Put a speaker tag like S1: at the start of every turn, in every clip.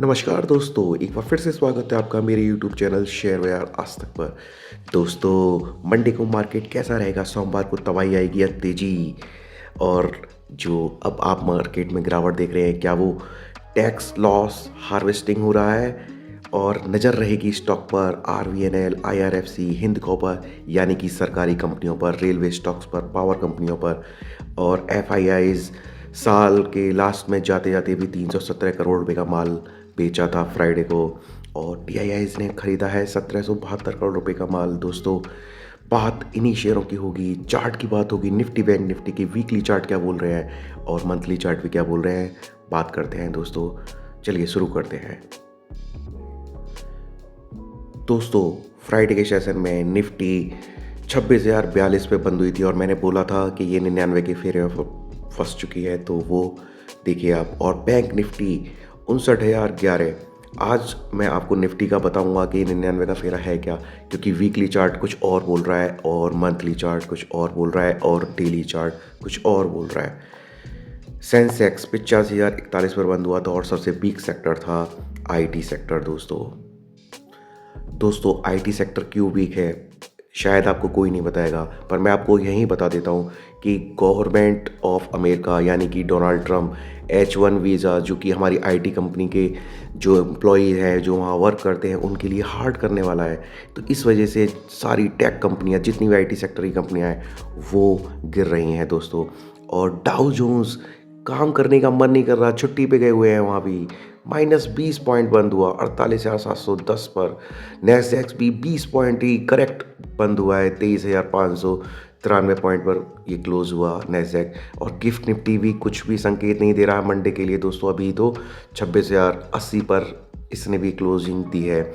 S1: नमस्कार दोस्तों, एक बार फिर से स्वागत है आपका मेरे यूट्यूब चैनल शेयर बाजार आज तक पर। दोस्तों, मंडे को मार्केट कैसा रहेगा? सोमवार को तबाही आएगी या तेजी? और जो अब आप मार्केट में गिरावट देख रहे हैं, क्या वो टैक्स लॉस हार्वेस्टिंग हो रहा है? और नज़र रहेगी स्टॉक पर आरवीएनएल, आईआरएफसी, हिंद कॉपर यानी कि सरकारी कंपनियों पर, रेलवे स्टॉक्स पर, पावर कंपनियों पर और एफआईआईज साल के लास्ट में जाते जाते भी 317 करोड़ रुपए का माल बेचा था फ्राइडे को। और टीआईआईज ने खरीदा है 1772 करोड़ रुपए का माल। दोस्तों, बात इन्हीं शेयरों की होगी, चार्ट की बात होगी, निफ्टी बैंक निफ्टी की वीकली चार्ट क्या बोल रहे हैं और मंथली चार्ट भी क्या बोल रहे हैं, बात करते हैं दोस्तों। चलिए शुरू करते हैं। दोस्तों, फ्राइडे के सेशन में निफ्टी 26,042 पे बंद हुई थी और मैंने बोला था कि ये 99 के फेरे में फंस चुकी है, तो वो देखिए आप। और बैंक निफ्टी 59,011। आज मैं आपको निफ्टी का बताऊंगा कि 99 का फेरा है क्या, क्योंकि वीकली चार्ट कुछ और बोल रहा है और मंथली चार्ट कुछ और बोल रहा है और डेली चार्ट कुछ और बोल रहा है। सेंसेक्स 85,041 पर बंद हुआ था और सबसे वीक सेक्टर था आईटी सेक्टर। दोस्तों, आईटी सेक्टर क्यों वीक है शायद आपको कोई नहीं बताएगा, पर मैं आपको यहीं बता देता हूँ कि गवर्नमेंट ऑफ अमेरिका यानी कि डोनाल्ड ट्रम्प H1 वीज़ा, जो कि हमारी आईटी कंपनी के जो एम्प्लॉई हैं, जो वहाँ वर्क करते हैं, उनके लिए हार्ड करने वाला है। तो इस वजह से सारी टेक कंपनियाँ, जितनी भी आईटी सेक्टर की कंपनियाँ हैं, वो गिर रही हैं दोस्तों। और डाउ जोन्स काम करने का मन नहीं कर रहा, छुट्टी पे गए हुए हैं, वहाँ भी -20 पॉइंट बंद हुआ 48,710 पर। नैस्डैक भी 20 पॉइंट ही करेक्ट बंद हुआ है, 23,593 पॉइंट पर ये क्लोज हुआ नैस्डैक। और गिफ्ट निफ्टी भी कुछ भी संकेत नहीं दे रहा है मंडे के लिए दोस्तों। अभी तो 26,080 पर इसने भी क्लोजिंग दी है।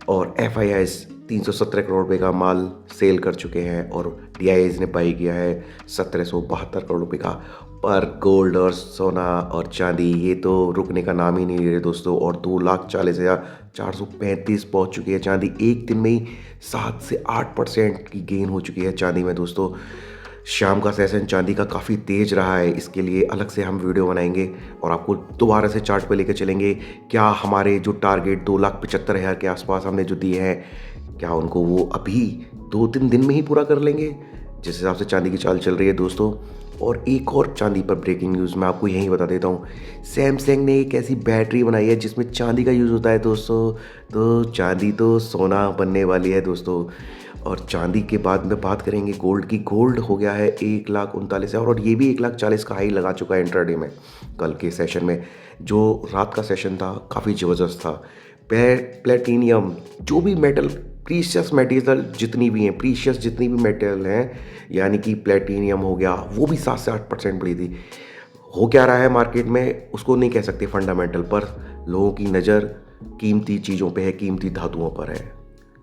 S1: और एफआईआईज 317 करोड़ रुपए का माल सेल कर चुके हैं और डीआईआईज ने बाई किया है 1772 करोड़ रुपए का। पर गोल्ड और सोना और चांदी ये तो रुकने का नाम ही नहीं ले रहे दोस्तों, और 2,40,435 पहुंच चुकी है चांदी। एक दिन में ही 7 से 8% की गेन हो चुकी है चांदी में दोस्तों। शाम का सेशन चांदी का काफ़ी तेज रहा है, इसके लिए अलग से हम वीडियो बनाएंगे और आपको दोबारा से चार्ट पे लेकर चलेंगे। क्या हमारे जो टारगेट 2,75,000 के आसपास हमने जो दिए हैं, क्या उनको वो अभी 2-3 दिन में ही पूरा कर लेंगे, जिस हिसाब से चांदी की चाल चल रही है दोस्तों। और एक और चांदी पर ब्रेकिंग न्यूज़ मैं आपको यहीं बता देता हूँ। सैमसंग ने एक ऐसी बैटरी बनाई है जिसमें चांदी का यूज़ होता है दोस्तों। तो चांदी तो सोना बनने वाली है दोस्तों। और चांदी के बाद में बात करेंगे गोल्ड की। गोल्ड हो गया है 1,39,000 और ये भी 1,40,000 का हाई लगा चुका है इंट्राडे में। कल के सेशन में जो रात का सेशन था काफ़ी ज़बरदस्त था। प्लेटिनियम, जो भी मेटल, प्रीशियस मेटेरियल जितनी भी हैं, प्रीशियस जितनी भी मेटल हैं, यानी कि प्लेटिनियम हो गया, वो भी 7 से 8% बढ़ी थी। हो क्या रहा है मार्केट में उसको नहीं कह सकते फंडामेंटल, पर लोगों की नज़र कीमती चीज़ों पे है, कीमती धातुओं पर है।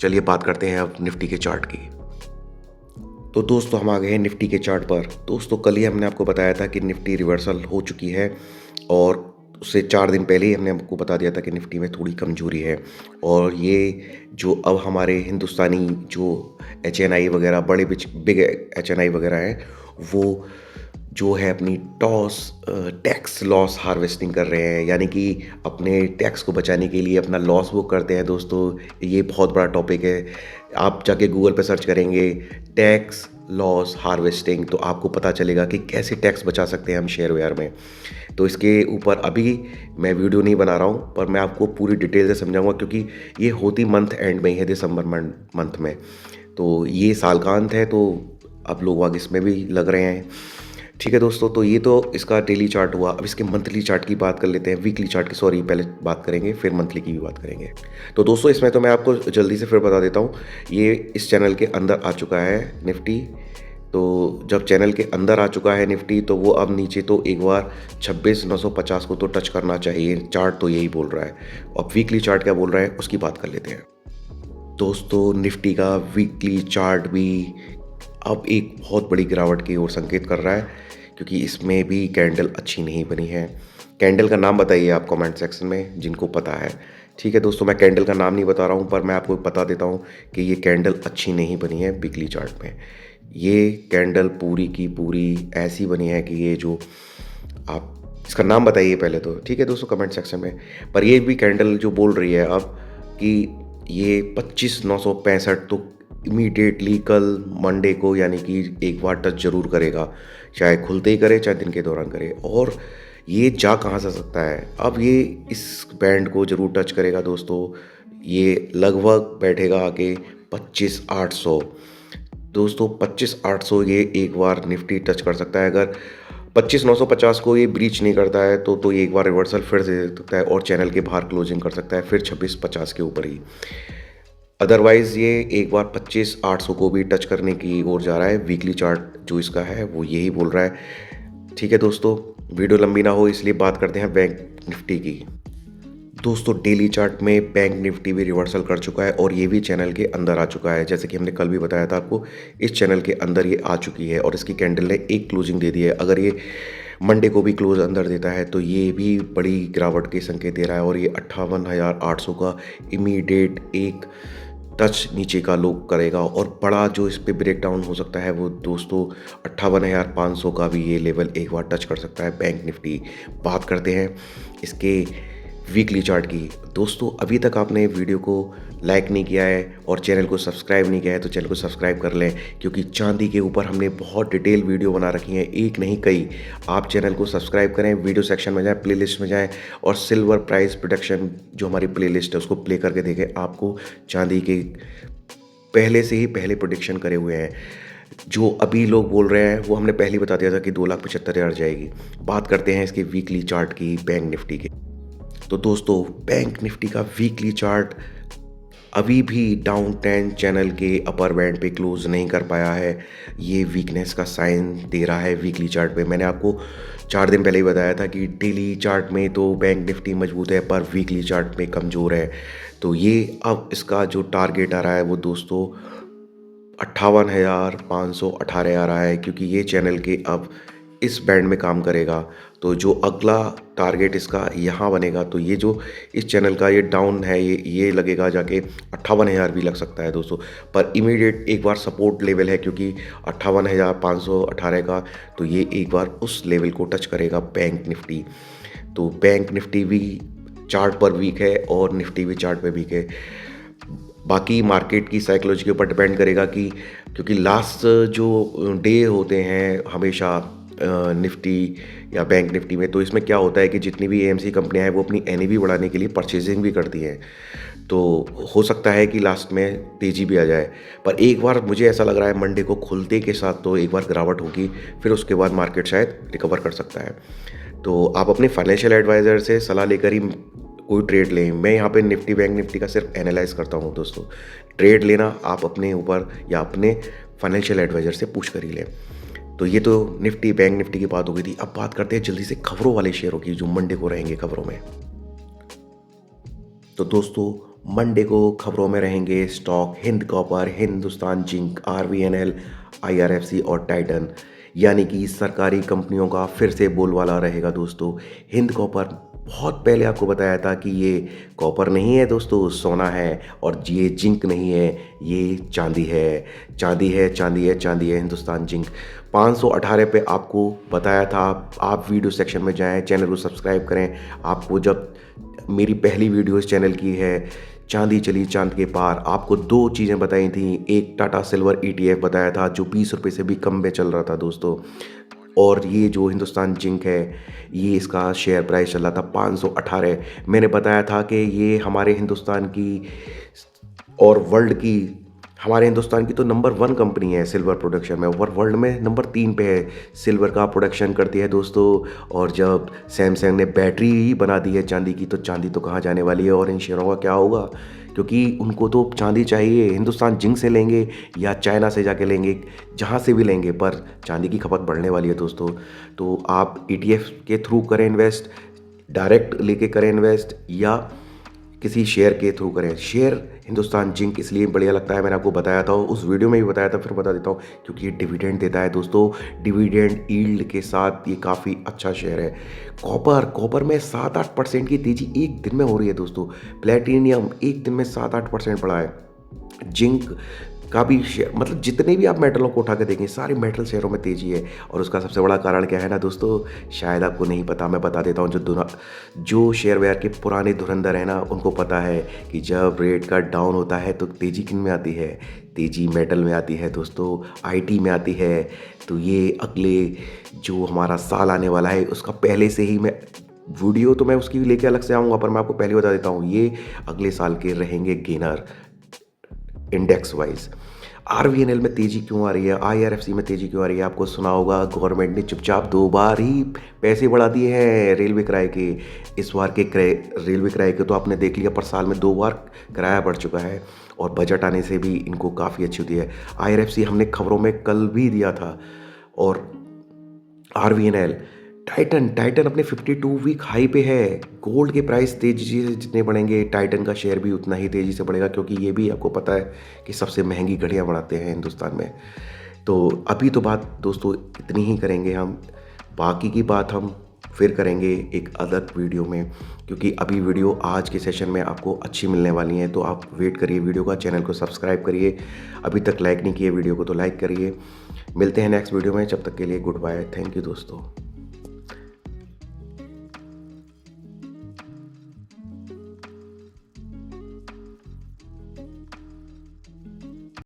S1: चलिए बात करते हैं अब निफ्टी के चार्ट की। तो दोस्तों, हम आ गए हैं निफ्टी के चार्ट पर। दोस्तों, कल ही हमने आपको बताया था कि निफ्टी रिवर्सल हो चुकी है और उससे 4 दिन पहले ही हमने आपको बता दिया था कि निफ्टी में थोड़ी कमजोरी है। और ये जो अब हमारे हिंदुस्तानी जो HNI वगैरह, बड़े बिग HNI वगैरह हैं, वो जो है अपनी टैक्स लॉस हार्वेस्टिंग कर रहे हैं, यानी कि अपने टैक्स को बचाने के लिए अपना लॉस वो करते हैं दोस्तों। ये बहुत बड़ा टॉपिक है। आप जाके गूगल पे सर्च करेंगे टैक्स लॉस हार्वेस्टिंग, तो आपको पता चलेगा कि कैसे टैक्स बचा सकते हैं हम शेयर बाजार में। तो इसके ऊपर अभी मैं वीडियो नहीं बना रहा हूँ, पर मैं आपको पूरी डिटेल से समझाऊंगा, क्योंकि ये होती मंथ एंड में ही है, दिसंबर मंथ में। तो ये साल का अंत है, तो अब लोग आगे इसमें भी लग रहे हैं। ठीक है दोस्तों, तो ये तो इसका डेली चार्ट हुआ। अब इसके मंथली चार्ट की बात कर लेते हैं, वीकली चार्ट की सॉरी पहले बात करेंगे, फिर मंथली की भी बात करेंगे। तो दोस्तों, इसमें तो मैं आपको जल्दी से फिर बता देता हूँ, ये इस चैनल के अंदर आ चुका है निफ्टी। तो जब चैनल के अंदर आ चुका है निफ्टी, तो वो अब नीचे तो एक बार 26,950 को तो टच करना चाहिए, चार्ट तो यही बोल रहा है। अब वीकली चार्ट क्या बोल रहा है उसकी बात कर लेते हैं। दोस्तों, निफ्टी का वीकली चार्ट भी अब एक बहुत बड़ी गिरावट की ओर संकेत कर रहा है, क्योंकि इसमें भी कैंडल अच्छी नहीं बनी है। कैंडल का नाम बताइए आप कमेंट सेक्शन में जिनको पता है। ठीक है दोस्तों, मैं कैंडल का नाम नहीं बता रहा हूँ, पर मैं आपको बता देता हूँ कि ये कैंडल अच्छी नहीं बनी है वीकली चार्ट में। ये कैंडल पूरी की पूरी ऐसी बनी है कि ये जो आप इसका नाम बताइए पहले तो, ठीक है दोस्तों, कमेंट सेक्शन में। पर ये भी कैंडल जो बोल रही है अब कि ये 25,965 तो इमीडिएटली कल मंडे को यानी कि एक बार टच जरूर करेगा, चाहे खुलते ही करे चाहे दिन के दौरान करे। और ये जा कहाँ से सकता है, अब ये इस बैंड को जरूर टच करेगा दोस्तों। ये लगभग बैठेगा आके 25,800 दोस्तों, 25,800 ये एक बार निफ्टी टच कर सकता है। अगर 25,950 को ये ब्रीच नहीं करता है तो ये एक बार रिवर्सल फिर से दे सकता है और चैनल के बाहर क्लोजिंग कर सकता है, फिर 26,50 के ऊपर ही। अदरवाइज़ ये एक बार 25,800 को भी टच करने की ओर जा रहा है। वीकली चार्ट जो इसका है वो यही बोल रहा है। ठीक है दोस्तों, वीडियो लंबी ना हो इसलिए बात करते हैं बैंक निफ्टी की। दोस्तों डेली चार्ट में बैंक निफ्टी भी रिवर्सल कर चुका है और ये भी चैनल के अंदर आ चुका है। जैसे कि हमने कल भी बताया था आपको, इस चैनल के अंदर ये आ चुकी है और इसकी कैंडल ने एक क्लोजिंग दे दी है। अगर ये मंडे को भी क्लोज अंदर देता है तो ये भी बड़ी गिरावट के संकेत दे रहा है और ये 58,800 का इमीडिएट एक टच नीचे का लो करेगा। और बड़ा जो इस पे ब्रेक डाउन हो सकता है वो दोस्तों 58,500 का भी ये लेवल एक बार टच कर सकता है बैंक निफ्टी। बात करते हैं इसके वीकली चार्ट की। दोस्तों अभी तक आपने वीडियो को लाइक नहीं किया है और चैनल को सब्सक्राइब नहीं किया है तो चैनल को सब्सक्राइब कर लें, क्योंकि चांदी के ऊपर हमने बहुत डिटेल वीडियो बना रखी है, एक नहीं कई। आप चैनल को सब्सक्राइब करें, वीडियो सेक्शन में जाएं, प्लेलिस्ट में जाएं और सिल्वर प्राइस प्रोडक्शन जो हमारी प्लेलिस्ट है उसको प्ले करके देखें। आपको चांदी के पहले से ही पहले प्रोडिक्शन करे हुए हैं। जो अभी लोग बोल रहे हैं वो हमने पहले ही बता दिया था कि 2,75,000 जाएगी। बात करते हैं इसके वीकली चार्ट की, बैंक निफ्टी के। तो दोस्तों बैंक निफ्टी का वीकली चार्ट अभी भी डाउन ट्रेंड चैनल के अपर बैंड पे क्लोज नहीं कर पाया है। ये वीकनेस का साइन दे रहा है वीकली चार्ट पे। मैंने आपको 4 दिन पहले ही बताया था कि डेली चार्ट में तो बैंक निफ्टी मजबूत है पर वीकली चार्ट में कमज़ोर है। तो ये अब इसका जो टारगेट आ रहा है वो दोस्तों 58,518 आ रहा है, क्योंकि ये चैनल के अब इस बैंड में काम करेगा। तो जो अगला टारगेट इसका यहाँ बनेगा तो ये जो इस चैनल का ये डाउन है ये लगेगा जाके 58,000 भी लग सकता है दोस्तों। पर इमीडिएट एक बार सपोर्ट लेवल है क्योंकि 58,518 का, तो ये एक बार उस लेवल को टच करेगा बैंक निफ्टी। तो बैंक निफ्टी भी चार्ट पर वीक है और निफ्टी भी चार्ट पर वीक है। बाकी मार्केट की साइकोलॉजी के ऊपर डिपेंड करेगा कि क्योंकि लास्ट जो डे होते हैं हमेशा निफ्टी या बैंक निफ्टी में, तो इसमें क्या होता है कि जितनी भी एएमसी कंपनियां हैं वो अपनी एनएवी बढ़ाने के लिए परचेजिंग भी करती हैं। तो हो सकता है कि लास्ट में तेज़ी भी आ जाए। पर एक बार मुझे ऐसा लग रहा है मंडे को खुलते के साथ तो एक बार गिरावट होगी, फिर उसके बाद मार्केट शायद रिकवर कर सकता है। तो आप अपने फाइनेंशियल एडवाइज़र से सलाह लेकर ही कोई ट्रेड लें। मैं यहाँ पे निफ्टी बैंक निफ्टी का सिर्फ एनालाइज करता हूँ दोस्तों। ट्रेड लेना आप अपने ऊपर या अपने फाइनेंशियल एडवाइज़र से पूछ कर ही लें। तो ये तो निफ्टी बैंक निफ्टी की बात हो गई थी। अब बात करते हैं जल्दी से खबरों वाले शेयरों की जो मंडे को रहेंगे खबरों में। तो दोस्तों मंडे को खबरों में रहेंगे stock Hind copper, Hindustan zinc, RVNL, IRFC और टाइटन, यानी कि सरकारी कंपनियों का फिर से बोलबाला रहेगा दोस्तों। हिंद कॉपर बहुत पहले आपको बताया था कि ये कॉपर नहीं है दोस्तों, सोना है। और ये जिंक नहीं है, ये चांदी है। चांदी है, चांदी है, चांदी है। हिंदुस्तान जिंक 518 पे आपको बताया था। आप वीडियो सेक्शन में जाएं, चैनल को सब्सक्राइब करें। आपको जब मेरी पहली वीडियो इस चैनल की है चांदी चली चांद के पार, आपको 2 चीज़ें बताई थी। एक टाटा सिल्वर ETF बताया था जो 20 रुपये से भी कम में चल रहा था दोस्तों, और ये जो हिंदुस्तान जिंक है ये इसका शेयर प्राइस चल रहा था 518। मैंने बताया था कि ये हमारे हिंदुस्तान की और वर्ल्ड की, हमारे हिंदुस्तान की तो नंबर 1 कंपनी है सिल्वर प्रोडक्शन में, और वर्ल्ड में नंबर 3 पे है। सिल्वर का प्रोडक्शन करती है दोस्तों। और जब सैमसंग ने बैटरी ही बना दी है चांदी की, तो चांदी तो कहाँ जाने वाली है और इन शेयरों का क्या होगा, क्योंकि उनको तो चांदी चाहिए। हिंदुस्तान जिंक से लेंगे या चाइना से जाके लेंगे, जहाँ से भी लेंगे, पर चांदी की खपत बढ़ने वाली है दोस्तों। तो आप ETF के थ्रू करें इन्वेस्ट, डायरेक्ट लेके करें इन्वेस्ट, या किसी शेयर के थ्रू करें। शेयर हिंदुस्तान जिंक इसलिए बढ़िया लगता है, मैंने आपको बताया था, उस वीडियो में भी बताया था, फिर बता देता हूँ, क्योंकि ये डिविडेंड देता है दोस्तों। डिविडेंड यील्ड के साथ ये काफ़ी अच्छा शेयर है। कॉपर में 7-8% की तेज़ी एक दिन में हो रही है दोस्तों। प्लेटिनियम एक दिन में 7-8% बढ़ा है। जिंक काफ़ी मतलब जितने भी आप मेटलों को उठा के देखें, सारे मेटल शेयरों में तेज़ी है। और उसका सबसे बड़ा कारण क्या है ना दोस्तों, शायद आपको नहीं पता, मैं बता देता हूँ। जो शेयर बाज़ार के पुराने धुरंधर हैं ना, उनको पता है कि जब रेट का डाउन होता है तो तेज़ी किन में आती है, तेज़ी मेटल में आती है दोस्तों, आईटी में आती है। तो ये अगले जो हमारा साल आने वाला है उसका पहले से ही वीडियो तो मैं उसकी लेके अलग से आऊँगा, पर मैं आपको पहले बता देता हूँ, ये अगले साल के रहेंगे गेनर इंडेक्स वाइज। आरवीएनएल में तेज़ी क्यों आ रही है, आईआरएफसी में तेज़ी क्यों आ रही है, आपको सुना होगा गवर्नमेंट ने चुपचाप 2 बार ही पैसे बढ़ा दिए हैं रेलवे किराए के। इस बार के रेलवे किराए के तो आपने देख लिया, पर साल में 2 बार किराया बढ़ चुका है और बजट आने से भी इनको काफ़ी अच्छी होती है। आईआरएफसी हमने खबरों में कल भी दिया था। और आरवीएनएल, टाइटन टाइटन अपने 52 वीक हाई पे है। गोल्ड के प्राइस तेजी से जितने बढ़ेंगे, टाइटन का शेयर भी उतना ही तेजी से बढ़ेगा, क्योंकि ये भी आपको पता है कि सबसे महंगी घड़ियां बनाते हैं हिंदुस्तान में। तो अभी तो बात दोस्तों इतनी ही करेंगे हम, बाकी की बात हम फिर करेंगे एक अलग वीडियो में, क्योंकि अभी वीडियो आज के सेशन में आपको अच्छी मिलने वाली हैं। तो आप वेट करिए वीडियो का, चैनल को सब्सक्राइब करिए, अभी तक लाइक नहीं किए वीडियो को तो लाइक करिए। मिलते हैं नेक्स्ट वीडियो में, जब तक के लिए गुड बाय, थैंक यू दोस्तों।